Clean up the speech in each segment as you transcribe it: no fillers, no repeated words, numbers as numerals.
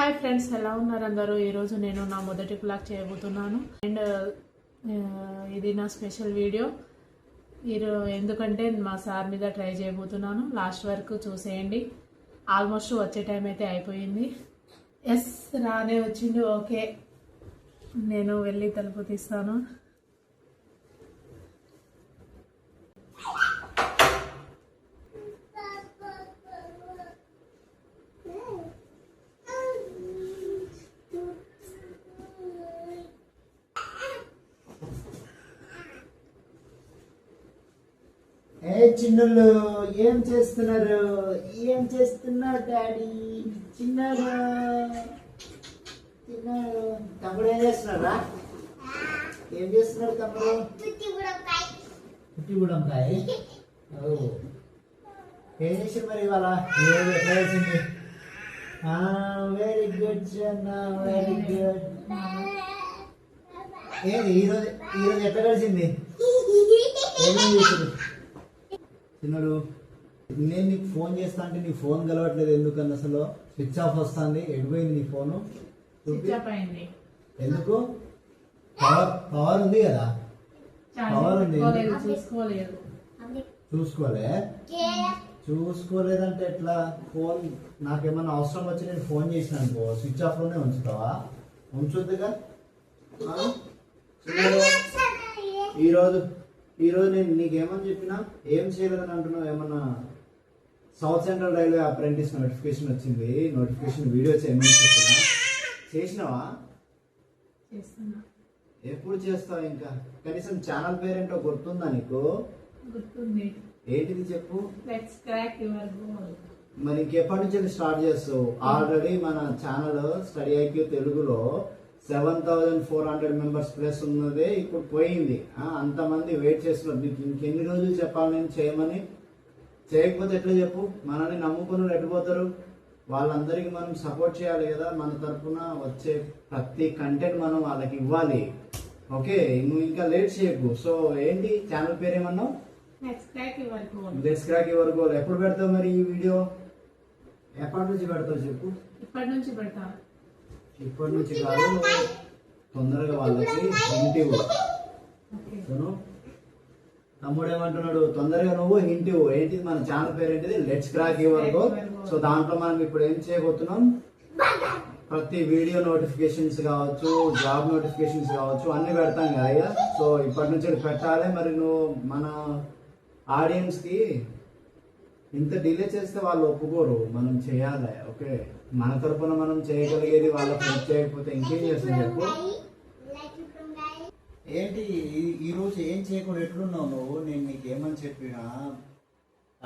Hi friends, ఎలా ఉన్నారు అందరూ? ఈరోజు నేను నా మొదటి బ్లాగ్ చేయబోతున్నాను. అండ్ ఇది నా స్పెషల్ వీడియో. ఎందుకంటే మా సార్ మీద ట్రై చేయబోతున్నాను. లాస్ట్ వరకు చూసేయండి. ఆల్మోస్ట్ వచ్చే టైం అయితే అయిపోయింది. ఎస్, రానే వచ్చింది. ఓకే, నేను వెళ్ళి తలుపు తీస్తాను. చిన్నలు ఏం చేస్తున్నారు? డాడీ? చిన్నారు తమ్ముడు ఏం చేస్తున్నారా? ఏం చేస్తున్నారు తమ్ముడు? పుట్టి గుడంకాయ. ఏం చేసారు మరి ఇవాళ? ఎట్లా వేసింది? వెరీ గుడ్ జన్న, వెరీ గుడ్. ఏది ఈరోజు ఎట్లా కలిసింది? ఏమేమి చేసింది? చిన్నడు, నేను నీకు ఫోన్ చేస్తా అంటే నీ ఫోన్ కలవట్లేదు ఎందుకన్నా? అసలు స్విచ్ ఆఫ్ వస్తుంది. ఎడిపోయింది నీ ఫోను? ఎందుకు? పవర్ ఉంది కదా, పవర్ ఉంది. చూసుకోలేదంటే ఎట్లా? ఫోన్ నాకేమన్నా అవసరం వచ్చి నేను ఫోన్ చేసిన అనుకో, స్విచ్ ఆఫ్ లోనే ఉంచుతావా? ఉంచొద్దుగా. ఈరోజు నేను నీకేమని చెప్పినా? ఏం చేయలేదని అంటున్నావు? ఏమన్నా south central railway apprentice notification వచ్చింది, నోటిఫికేషన్ వీడియో చేయమని చెప్పినా. చేసినావా? ఎప్పుడు చేస్తావు? ఇంకా కనీసం ఛానల్ పేరేంటో గుర్తుందా నీకు? గుర్తుంది. ఏంటిది చెప్పు. మరి ఇంకెప్పటి నుంచి స్టార్ట్ చేస్తావు? ఆల్రెడీ మన ఛానల్ స్టడీ ఐక్యూ తెలుగులో 7,400 మెంబర్స్ ప్లస్ ఉన్నదే ఇప్పుడు పోయింది. అంతమంది వెయిట్ చేస్తున్నారు. నీకు ఇంకెన్ని రోజులు చెప్పాలి నేను చేయమని? చేయకపోతే ఎట్లా చెప్పు? మనల్ని నమ్ముకుని ఎట్టిపోతారు? వాళ్ళందరికీ మనం సపోర్ట్ చేయాలి కదా. మన తరఫున వచ్చే ప్రతి కంటెంట్ మనం వాళ్ళకి ఇవ్వాలి. ఓకే, నువ్వు ఇంకా లేట్ చేయకు. సో ఏంటి ఛానల్ పేరు ఏమన్నావు? Let's crack your goal. ఎప్పుడు పెడతావు మరి ఈ వీడియో? ఎప్పటి నుంచి పెడతావు చెప్పు? ఇప్పటి నుంచి కాదు, తొందరగా వాళ్ళకి హింట్ ఇవ్వు. తమ్ముడు ఏమంటున్నాడు? తొందరగా నువ్వు హింట్ ఇవ్వు. ఏంటిది మన ఛానల్ పేరు? ఏంటిది? Let's crack your goal. So దాంట్లో మనం ఇప్పుడు ఏం చేయబోతున్నాం? ప్రతి వీడియో నోటిఫికేషన్స్ కావచ్చు, జాబ్ నోటిఫికేషన్స్ కావచ్చు, అన్ని పెడతాం కదా. సో ఇప్పటి నుంచి పెట్టాలి. మరి నువ్వు మన ఆడియన్స్ కి ఇంత డిలే చేస్తే వాళ్ళు ఒప్పుకోరు. మనం చేయాలి. ఓకే, మన తరపున మనం చేయగలిగేది వాళ్ళకి హెల్ప్ చేయకపోతే ఇంకేం చేస్తాం చెప్పు? ఏంటి ఈరోజు ఏం చేయకుండా ఎట్లున్నావు నువ్వు? నేను నీకేమని చెప్పినా,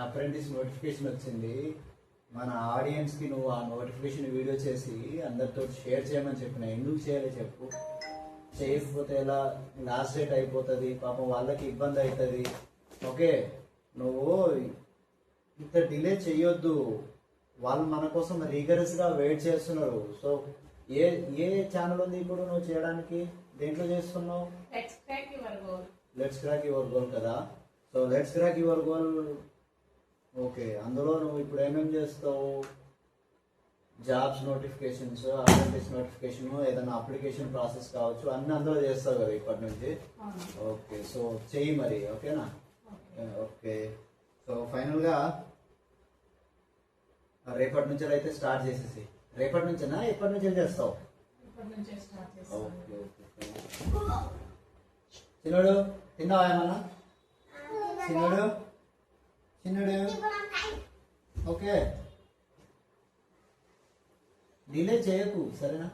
అప్రెంటిస్ నోటిఫికేషన్ వచ్చింది, మన ఆడియన్స్కి నువ్వు ఆ నోటిఫికేషన్ వీడియో చేసి అందరితో షేర్ చేయమని చెప్పిన. ఎందుకు చేయాలి చెప్పు? చేయకపోతే ఎలా? లాస్ట్ డేట్ అయిపోతుంది, పాపం వాళ్ళకి ఇబ్బంది అవుతుంది. ఓకే, నువ్వు ఇంత డిలే చెయ్యొద్దు. వాళ్ళు మన కోసం రీగరస్గా వెయిట్ చేస్తున్నారు. సో ఏ ఛానల్ ఉంది ఇప్పుడు నువ్వు చేయడానికి? దేంట్లో చేస్తున్నావు? లెట్స్ క్రాక్ యువర్ గోల్ కదా. So let's crack your goal. Okay, అందులో నువ్వు ఇప్పుడు ఏమేమి చేస్తావు? జాబ్స్ నోటిఫికేషన్స్, అప్రెంటిస్ నోటిఫికేషన్, ఏదైనా అప్లికేషన్ ప్రాసెస్ కావచ్చు, అన్ని అందులో చేస్తావు కదా ఇప్పటి నుంచి. ఓకే, సో చెయ్యి మరి. ఓకేనా? ఓకే, సో ఫైనల్గా రేపటి నుంచి అయితే స్టార్ట్ చేసేసి. రేపటి నుంచేనా? ఎప్పటి నుంచి చేస్తావు? Okay okay. చిన్నడు తిన్నావా ఏమన్నా? చిన్నడు ఓకే, డిలే చేయకు సరేనా?